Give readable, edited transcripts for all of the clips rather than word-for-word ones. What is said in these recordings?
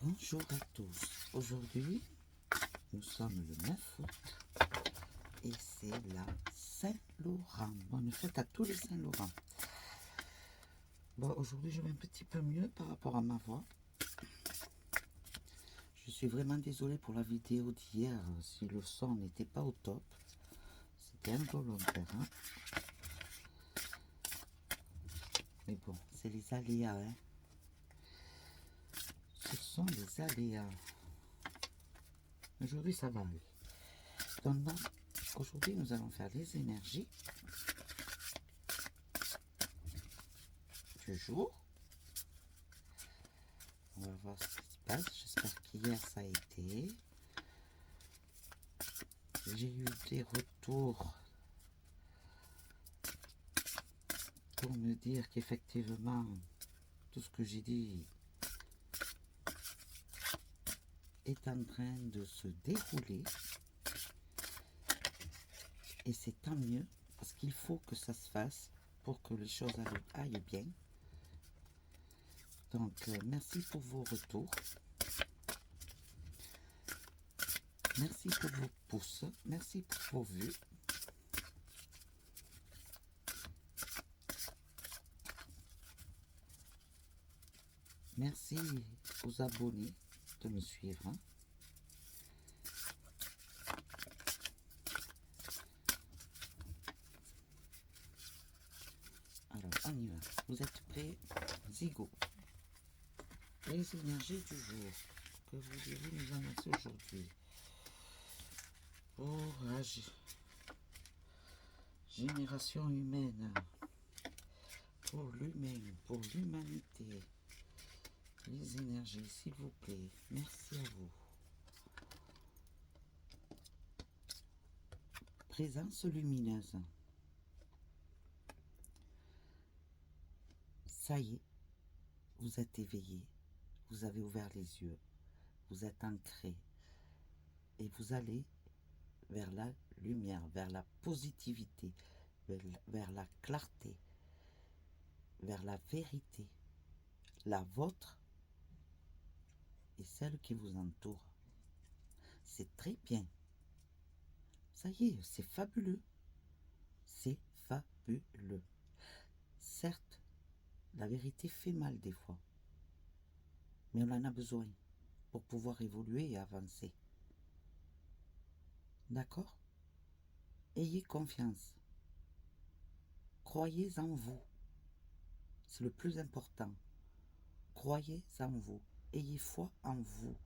Bonjour à tous. Aujourd'hui, nous sommes le 9 août et c'est la Saint-Laurent. Bonne fête à tous les Saint-Laurent. Bon, aujourd'hui, je vais un petit peu mieux par rapport à ma voix. Je suis vraiment désolée pour la vidéo d'hier si le son n'était pas au top. C'était involontaire. Hein, mais bon, c'est les aléas. Hein. Ce sont les aléas. Aujourd'hui, ça va aller. Donc, aujourd'hui, nous allons faire les énergies du jour. On va voir ce qui se passe. J'espère qu'hier, ça a été. J'ai eu des retours pour me dire qu'effectivement, tout ce que j'ai dit est en train de se dérouler. Et c'est tant mieux, parce qu'il faut que ça se fasse pour que les choses aillent bien. Donc, merci pour vos retours. Merci pour vos pouces. Merci pour vos vues. Merci aux abonnés de me suivre. Hein. Alors, on y va. Vous êtes prêts? Zigo. Les énergies du jour que vous devez nous annoncer aujourd'hui. Pour la génération humaine. Pour l'humain, pour l'humanité. Les énergies, s'il vous plaît. Merci à vous. Présence lumineuse. Ça y est, vous êtes éveillé, vous avez ouvert les yeux, vous êtes ancré et vous allez vers la lumière, vers la positivité, vers la clarté, vers la vérité, la vôtre et celle qui vous entoure. C'est très bien. Ça y est, c'est fabuleux. C'est fabuleux. Certes, la vérité fait mal des fois, mais on en a besoin pour pouvoir évoluer et avancer. D'accord? Ayez confiance. Croyez en vous. C'est le plus important. Croyez en vous. Ayez foi en vous.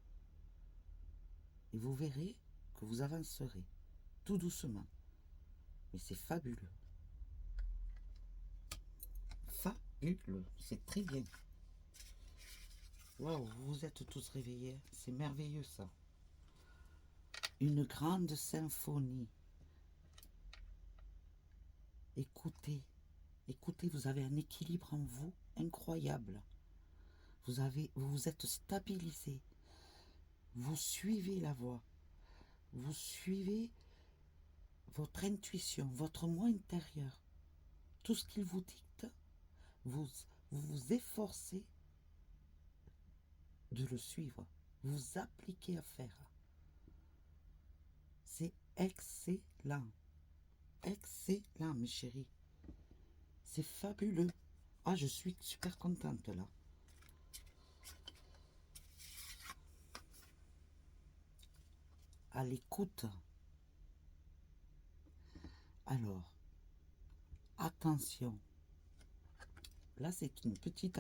Et vous verrez que vous avancerez tout doucement. Mais c'est fabuleux. Fabuleux. C'est très bien. Waouh, vous vous êtes tous réveillés. C'est merveilleux ça. Une grande symphonie. Écoutez. Écoutez, vous avez un équilibre en vous incroyable. Vous vous êtes stabilisé. Vous suivez la voie. Vous suivez votre intuition, votre moi intérieur. Tout ce qu'il vous dicte, vous vous efforcez de le suivre. Vous vous appliquez à faire. C'est excellent. Excellent, mes chéris. C'est fabuleux. Ah, je suis super contente là. À l'écoute. Alors, attention. Là, c'est une petite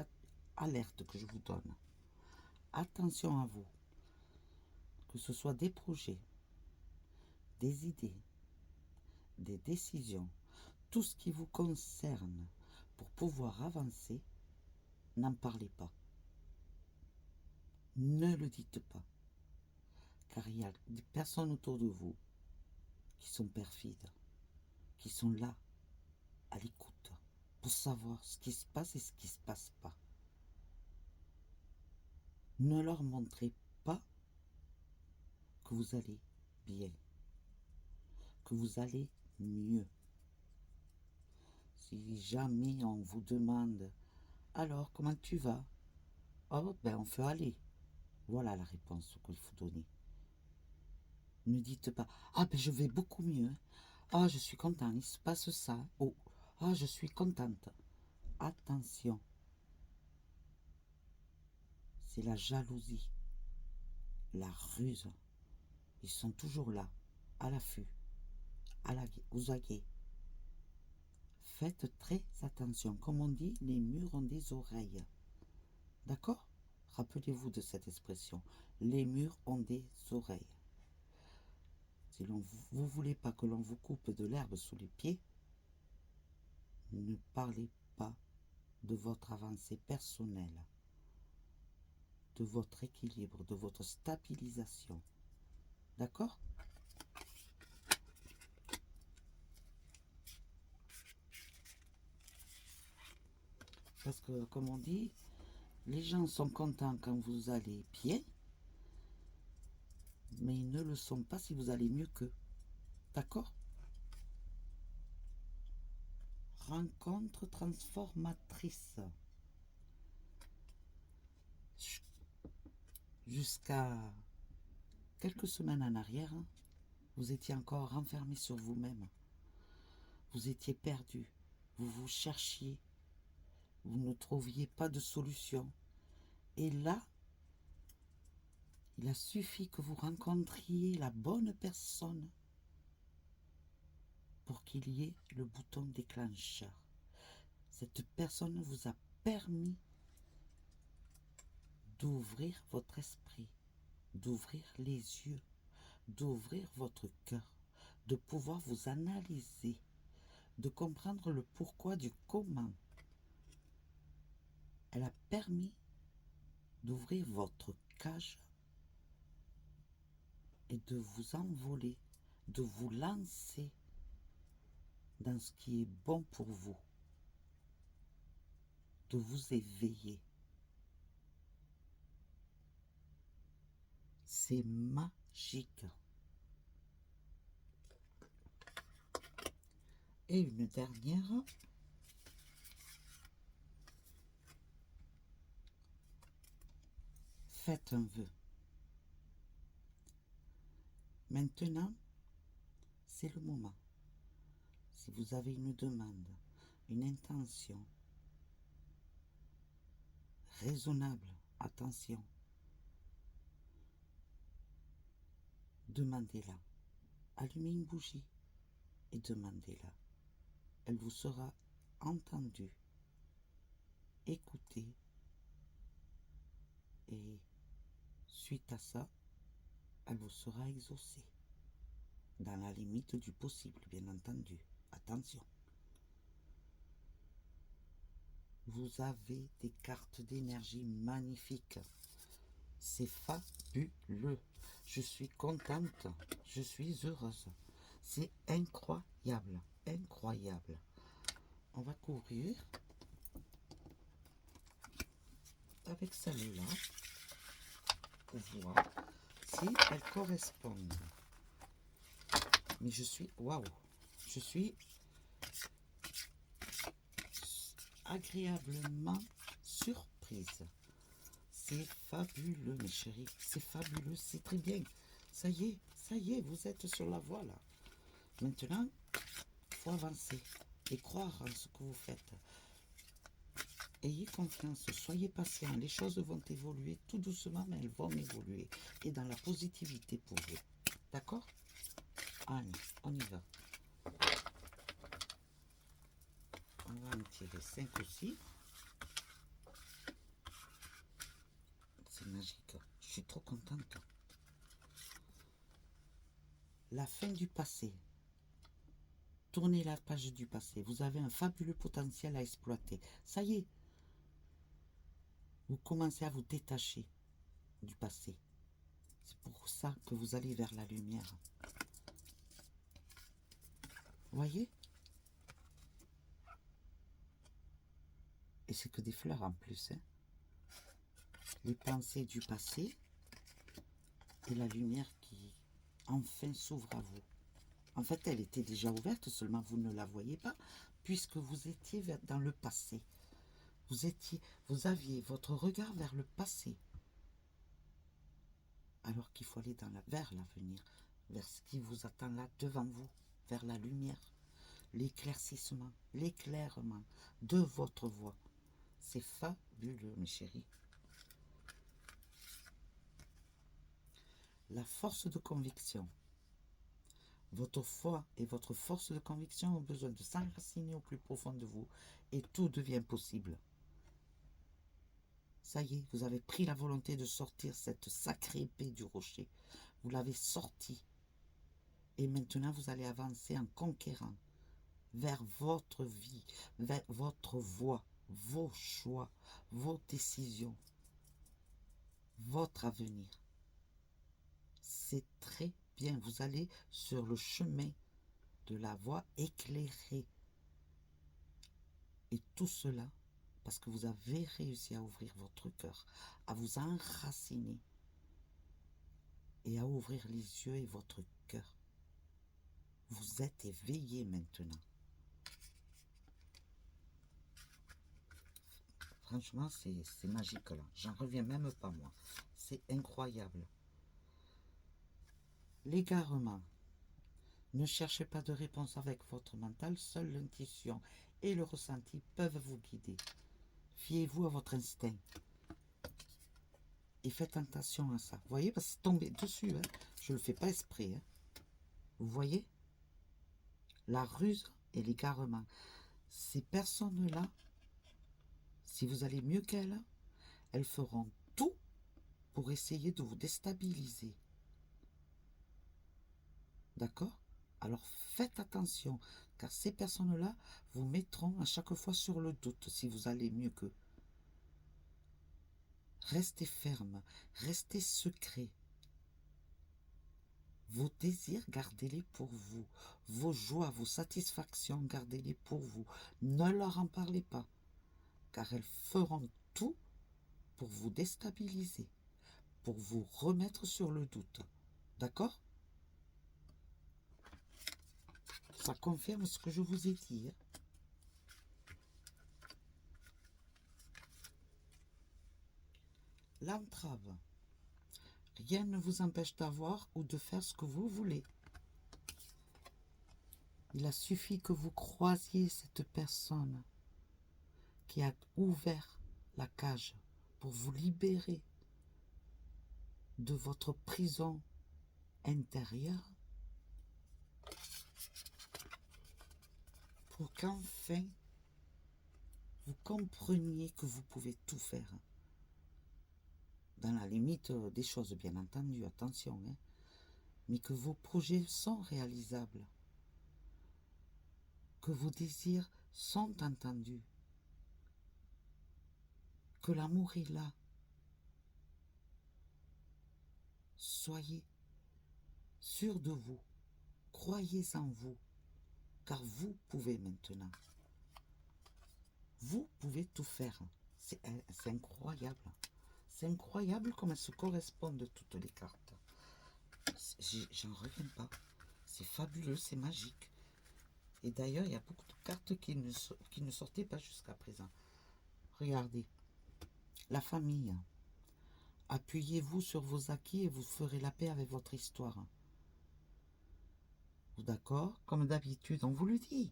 alerte que je vous donne. Attention à vous. Que ce soit des projets, des idées, des décisions, tout ce qui vous concerne pour pouvoir avancer, n'en parlez pas. Ne le dites pas. Car il y a des personnes autour de vous qui sont perfides, qui sont là, à l'écoute, pour savoir ce qui se passe et ce qui ne se passe pas. Ne leur montrez pas que vous allez bien, que vous allez mieux. Si jamais on vous demande « Alors, comment tu vas ?» « Oh, ben on peut aller. » Voilà la réponse qu'il faut donner. Ne dites pas « Ah, ben je vais beaucoup mieux. Ah, je suis content, il se passe ça. Oh, ah, je suis contente. » Attention, c'est la jalousie, la ruse. Ils sont toujours là, à l'affût, aux aguets. Faites très attention. Comme on dit, les murs ont des oreilles. D'accord? Rappelez-vous de cette expression. Les murs ont des oreilles. Si vous ne voulez pas que l'on vous coupe de l'herbe sous les pieds, ne parlez pas de votre avancée personnelle, de votre équilibre, de votre stabilisation. D'accord? Parce que, comme on dit, les gens sont contents quand vous allez bien, mais ils ne le sont pas si vous allez mieux qu'eux. D'accord? Rencontre transformatrice. Jusqu'à quelques semaines en arrière, vous étiez encore renfermé sur vous-même. Vous étiez perdu. Vous vous cherchiez. Vous ne trouviez pas de solution. Et là, il a suffi que vous rencontriez la bonne personne pour qu'il y ait le bouton déclencheur. Cette personne vous a permis d'ouvrir votre esprit, d'ouvrir les yeux, d'ouvrir votre cœur, de pouvoir vous analyser, de comprendre le pourquoi du comment. Elle a permis d'ouvrir votre cage et de vous envoler, de vous lancer dans ce qui est bon pour vous, de vous éveiller. C'est magique. Et une dernière. Faites un vœu. Maintenant, c'est le moment. Si vous avez une demande, une intention raisonnable, attention, demandez-la. Allumez une bougie et demandez-la. Elle vous sera entendue, écoutée et suite à ça, elle vous sera exaucée. Dans la limite du possible, bien entendu. Attention. Vous avez des cartes d'énergie magnifiques. C'est fabuleux. Je suis contente. Je suis heureuse. C'est incroyable. Incroyable. On va couvrir avec celle-là pour voir si elles correspondent. Mais je suis... Waouh! Je suis agréablement surprise. C'est fabuleux, mes chéris. C'est fabuleux, c'est très bien. Ça y est, vous êtes sur la voie, là. Maintenant, il faut avancer et croire en ce que vous faites. Ayez confiance, soyez patient. Les choses vont évoluer tout doucement, mais elles vont évoluer. Et dans la positivité pour vous. D'accord? Allez, on y va. On va en tirer 5 aussi. C'est magique. Je suis trop contente. La fin du passé. Tournez la page du passé. Vous avez un fabuleux potentiel à exploiter. Ça y est. Vous commencez à vous détacher du passé. C'est pour ça que vous allez vers la lumière. Voyez? Et c'est que des fleurs en plus. Hein? Les pensées du passé et la lumière qui enfin s'ouvre à vous. En fait, elle était déjà ouverte, seulement vous ne la voyez pas, puisque vous étiez dans le passé. Vous aviez votre regard vers le passé. alors qu'il faut aller vers l'avenir, vers ce qui vous attend là devant vous, vers la lumière, l'éclaircissement, l'éclairement de votre voix. C'est fabuleux, mes chéris. La force de conviction. Votre foi et votre force de conviction ont besoin de s'enraciner au plus profond de vous et tout devient possible. Ça y est, vous avez pris la volonté de sortir cette sacrée épée du rocher. Vous l'avez sortie. Et maintenant, vous allez avancer en conquérant vers votre vie, vers votre voie, vos choix, vos décisions, votre avenir. C'est très bien. Vous allez sur le chemin de la voie éclairée. Et tout cela parce que vous avez réussi à ouvrir votre cœur, à vous enraciner et à ouvrir les yeux et votre cœur. Vous êtes éveillé maintenant. Franchement, c'est magique là. J'en reviens même pas moi. C'est incroyable. L'égarement. Ne cherchez pas de réponse avec votre mental. Seule l'intuition et le ressenti peuvent vous guider. Fiez-vous à votre instinct. Et faites attention à ça. Vous voyez, parce que c'est tombé dessus. Hein. Je ne le fais pas exprès. Hein. Vous voyez? La ruse et l'égarement. Ces personnes-là, si vous allez mieux qu'elles, elles feront tout pour essayer de vous déstabiliser. D'accord? Alors faites attention, car ces personnes-là vous mettront à chaque fois sur le doute si vous allez mieux qu'eux. Restez ferme, restez secret. Vos désirs, gardez-les pour vous. Vos joies, vos satisfactions, gardez-les pour vous. Ne leur en parlez pas, car elles feront tout pour vous déstabiliser, pour vous remettre sur le doute. D'accord? Ça confirme ce que je vous ai dit. L'entrave. Rien ne vous empêche d'avoir ou de faire ce que vous voulez. Il a suffi que vous croisiez cette personne qui a ouvert la cage pour vous libérer de votre prison intérieure, pour qu'enfin vous compreniez que vous pouvez tout faire. Dans la limite des choses, bien entendu, attention, hein, mais que vos projets sont réalisables, que vos désirs sont entendus, que l'amour est là. Soyez sûr de vous, croyez en vous, car vous pouvez maintenant. Vous pouvez tout faire. C'est incroyable. C'est incroyable comme elles se correspondent toutes les cartes. J'en reviens pas. C'est fabuleux, c'est magique. Et d'ailleurs, il y a beaucoup de cartes qui ne sortaient pas jusqu'à présent. Regardez. La famille. Appuyez-vous sur vos acquis et vous ferez la paix avec votre histoire. D'accord? Comme d'habitude, on vous le dit.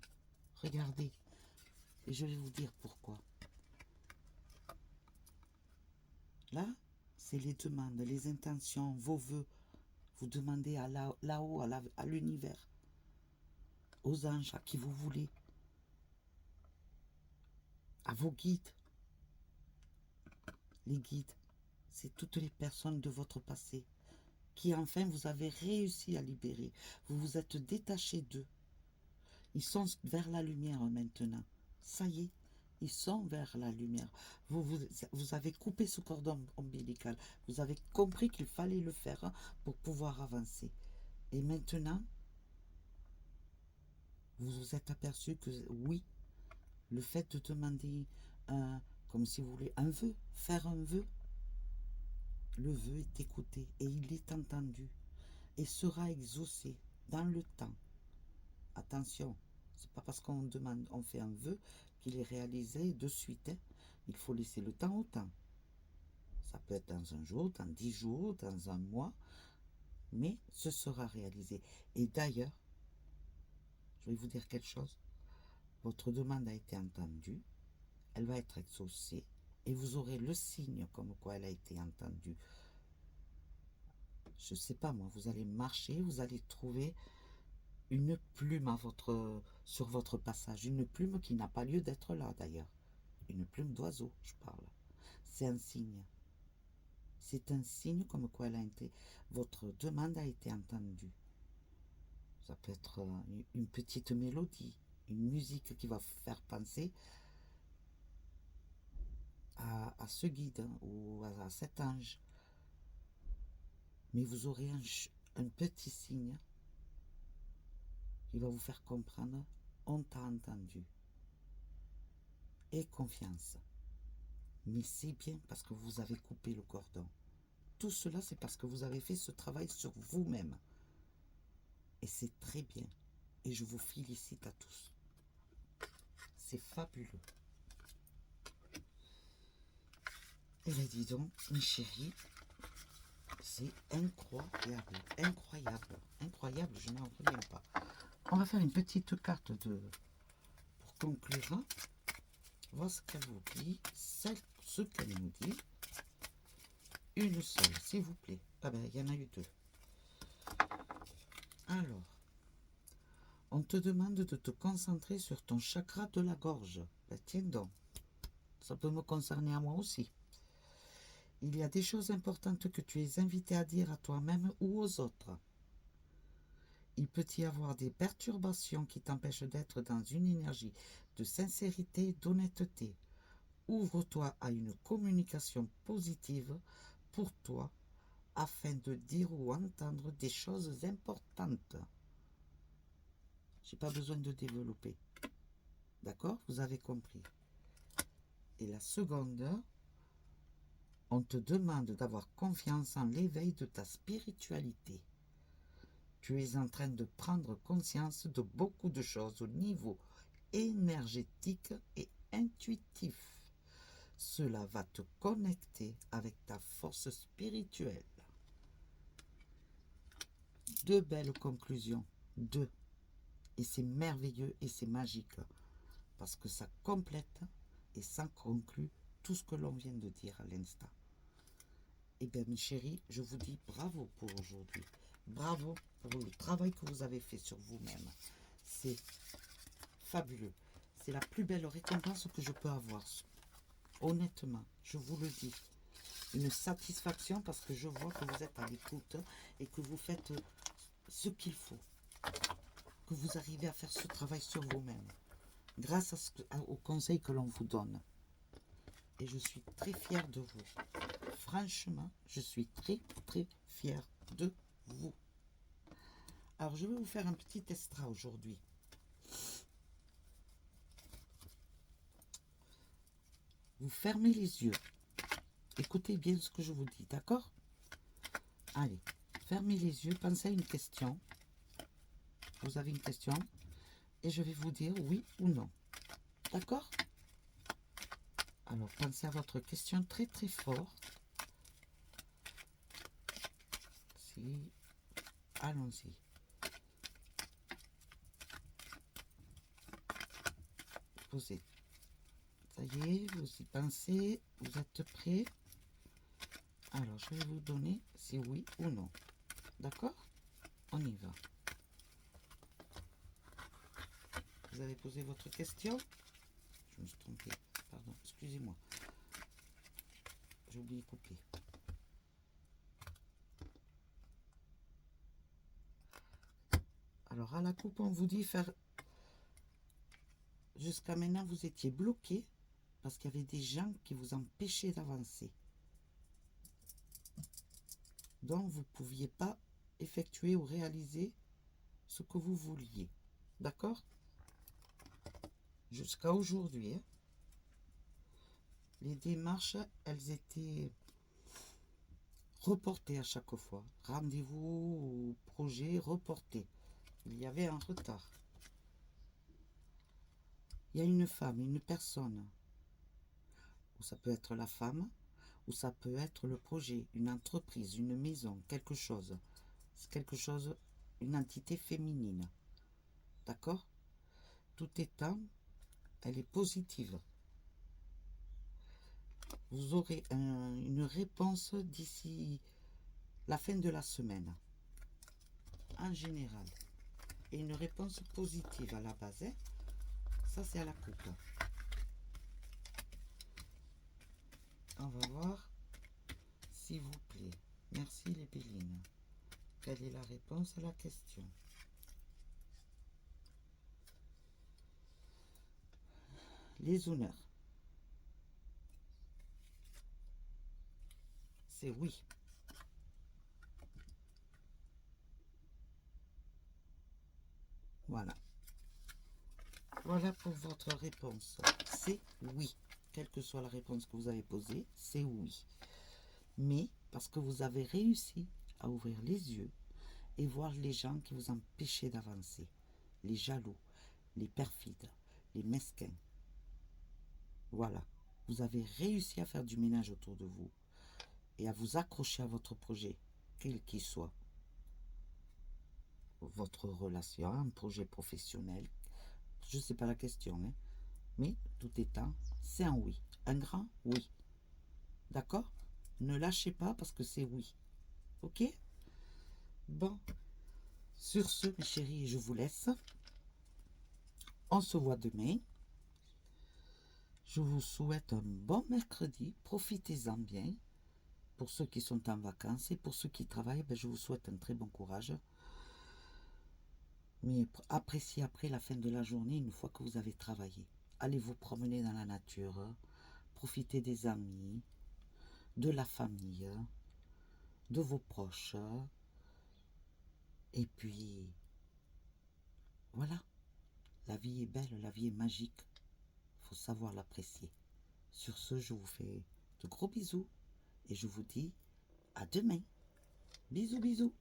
Regardez. Et je vais vous dire pourquoi. Là, c'est les demandes, les intentions, vos voeux. Vous demandez à là-haut, à l'univers, aux anges, à qui vous voulez, à vos guides. Les guides, c'est toutes les personnes de votre passé qui enfin vous avez réussi à libérer. Vous vous êtes détaché d'eux. Ils sont vers la lumière maintenant. Ça y est, ils sont vers la lumière. Vous avez coupé ce cordon ombilical. Vous avez compris qu'il fallait le faire pour pouvoir avancer. Et maintenant, vous vous êtes aperçu que oui, le fait de demander, comme si vous voulez, un vœu, faire un vœu, le vœu est écouté et il est entendu et sera exaucé dans le temps. Attention, c'est pas parce qu'on demande, on fait un vœu qu'il est réalisé de suite. Hein. Il faut laisser le temps au temps. Ça peut être dans un jour, dans 10 jours, dans un mois, mais ce sera réalisé. Et d'ailleurs, je vais vous dire quelque chose. Votre demande a été entendue, elle va être exaucée, et vous aurez le signe comme quoi elle a été entendue. Je ne sais pas moi, vous allez marcher, vous allez trouver une plume sur votre passage, une plume qui n'a pas lieu d'être là d'ailleurs. Une plume d'oiseau, je parle. C'est un signe. C'est un signe comme quoi votre demande a été entendue. Ça peut être une petite mélodie, une musique qui va vous faire penser à ce guide hein, ou à cet ange. Mais vous aurez un petit signe qui va vous faire comprendre, on t'a entendu. Et confiance. Mais c'est bien parce que vous avez coupé le cordon. Tout cela, c'est parce que vous avez fait ce travail sur vous-même. Et c'est très bien. Et je vous félicite à tous. C'est fabuleux. Et là, dis donc, mes chéris, c'est incroyable, incroyable, incroyable, je n'en reviens pas. On va faire une petite carte pour conclure. Voir ce qu'elle vous dit, ce qu'elle nous dit. Une seule, s'il vous plaît. Ah ben, il y en a eu deux. Alors, on te demande de te concentrer sur ton chakra de la gorge. Ben, tiens donc, ça peut me concerner à moi aussi. Il y a des choses importantes que tu es invité à dire à toi-même ou aux autres. Il peut y avoir des perturbations qui t'empêchent d'être dans une énergie de sincérité et d'honnêteté. Ouvre-toi à une communication positive pour toi afin de dire ou entendre des choses importantes. J'ai pas besoin de développer. D'accord? Vous avez compris. Et la seconde, on te demande d'avoir confiance en l'éveil de ta spiritualité. Tu es en train de prendre conscience de beaucoup de choses au niveau énergétique et intuitif. Cela va te connecter avec ta force spirituelle. Deux belles conclusions. Deux. Et c'est merveilleux et c'est magique. Parce que ça complète et ça conclut tout ce que l'on vient de dire à l'instant. Eh bien, mes chéris, je vous dis bravo pour aujourd'hui. Bravo pour le travail que vous avez fait sur vous-même. C'est fabuleux. C'est la plus belle récompense que je peux avoir. Honnêtement, je vous le dis. Une satisfaction parce que je vois que vous êtes à l'écoute et que vous faites ce qu'il faut. Que vous arrivez à faire ce travail sur vous-même. Grâce aux conseils que l'on vous donne. Et je suis très fière de vous. Franchement, je suis très très fière de vous. Alors, je vais vous faire un petit extra aujourd'hui. Vous fermez les yeux. Écoutez bien ce que je vous dis, d'accord? Allez, fermez les yeux, pensez à une question. Vous avez une question et je vais vous dire oui ou non. D'accord? Alors, pensez à votre question très très fort. Si, allons-y. Posez. Ça y est, vous y pensez, vous êtes prêts? Alors, je vais vous donner si oui ou non. D'accord? On y va. Vous avez posé votre question? Je me suis trompée. Pardon, excusez-moi. J'ai oublié de couper. Alors, à la coupe, on vous dit faire... Jusqu'à maintenant, vous étiez bloqué parce qu'il y avait des gens qui vous empêchaient d'avancer. Donc, vous ne pouviez pas effectuer ou réaliser ce que vous vouliez. D'accord? Jusqu'à aujourd'hui. Hein. Les démarches, elles étaient reportées à chaque fois. Rendez-vous ou projet reporté. Il y avait un retard. Il y a une femme, une personne, ou ça peut être la femme, ou ça peut être le projet, une entreprise, une maison, quelque chose. C'est quelque chose, une entité féminine. D'accord? Tout étant, elle est positive. Vous aurez une réponse d'ici la fin de la semaine, en général. Et une réponse positive à la base. Hein. Ça, c'est à la coupe. On va voir, s'il vous plaît. Merci les Bélines. Quelle est la réponse à la question? Les honneurs. C'est oui. Voilà. Voilà pour votre réponse. C'est oui. Quelle que soit la réponse que vous avez posée, c'est oui. Mais parce que vous avez réussi à ouvrir les yeux et voir les gens qui vous empêchaient d'avancer. Les jaloux, les perfides, les mesquins. Voilà. Vous avez réussi à faire du ménage autour de vous et à vous accrocher à votre projet, quel qu'il soit. Votre relation, un projet professionnel, je ne sais pas la question, hein, mais tout étant, c'est un oui. Un grand oui. D'accord? Ne lâchez pas parce que c'est oui. Ok? Bon. Sur ce, mes chéris, je vous laisse. On se voit demain. Je vous souhaite un bon mercredi. Profitez-en bien. Pour ceux qui sont en vacances et pour ceux qui travaillent, je vous souhaite un très bon courage. Mais appréciez après la fin de la journée, une fois que vous avez travaillé. Allez vous promener dans la nature. Profitez des amis, de la famille, de vos proches. Et puis, voilà. La vie est belle, la vie est magique. Il faut savoir l'apprécier. Sur ce, je vous fais de gros bisous et je vous dis à demain. Bisous, bisous.